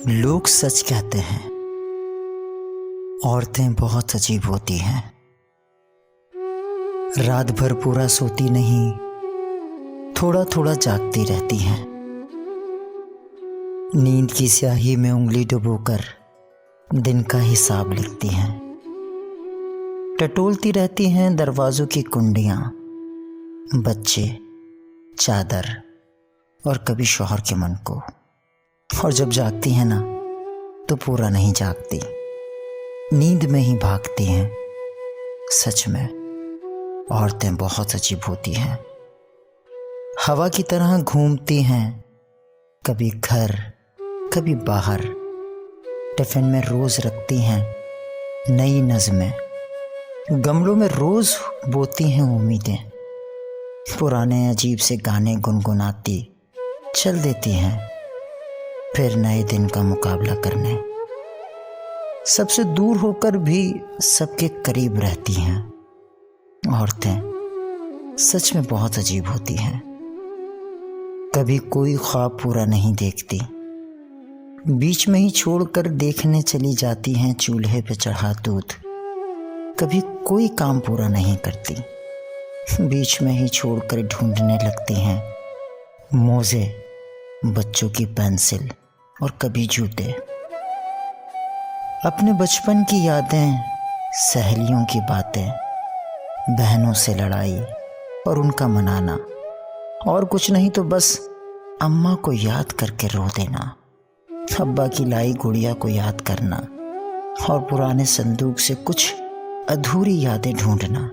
लोग सच कहते हैं, औरतें बहुत अजीब होती हैं। रात भर पूरा सोती नहीं, थोड़ा थोड़ा जागती रहती हैं। नींद की स्याही में उंगली डुबोकर दिन का हिसाब लिखती हैं। टटोलती रहती हैं दरवाज़ों की कुंडियाँ, बच्चे, चादर और कभी शौहर के मन को। और जब जागती हैं ना, तो पूरा नहीं जागती, नींद में ही भागती हैं। सच में औरतें बहुत अजीब होती हैं। हवा की तरह घूमती हैं, कभी घर कभी बाहर। टिफिन में रोज रखती हैं नई नज़में, गमलों में रोज बोती हैं उम्मीदें। पुराने अजीब से गाने गुनगुनाती चल देती हैं, फिर नए दिन का मुकाबला करने। सबसे दूर होकर भी सबके करीब रहती हैं। औरतें सच में बहुत अजीब होती हैं। कभी कोई ख्वाब पूरा नहीं देखती, बीच में ही छोड़कर देखने चली जाती हैं चूल्हे पे चढ़ा दूध। कभी कोई काम पूरा नहीं करती, बीच में ही छोड़कर ढूंढने लगती हैं मोजे, बच्चों की पेंसिल और कभी जूते। अपने बचपन की यादें, सहेलियों की बातें, बहनों से लड़ाई और उनका मनाना, और कुछ नहीं तो बस अम्मा को याद करके रो देना, अब्बा की लाई गुड़िया को याद करना और पुराने संदूक से कुछ अधूरी यादें ढूंढना,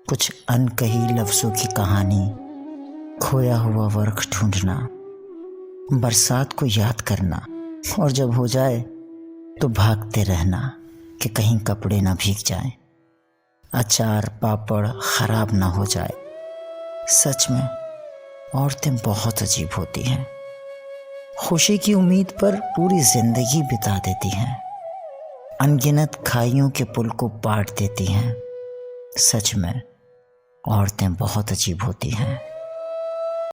कुछ अनकही लफ्ज़ों की कहानी, खोया हुआ वर्क ढूंढना, बरसात को याद करना और जब हो जाए तो भागते रहना कि कहीं कपड़े ना भीग जाएं, अचार पापड़ ख़राब ना हो जाए। सच में औरतें बहुत अजीब होती हैं। खुशी की उम्मीद पर पूरी ज़िंदगी बिता देती हैं, अनगिनत खाइयों के पुल को पाट देती हैं। सच में औरतें बहुत अजीब होती हैं।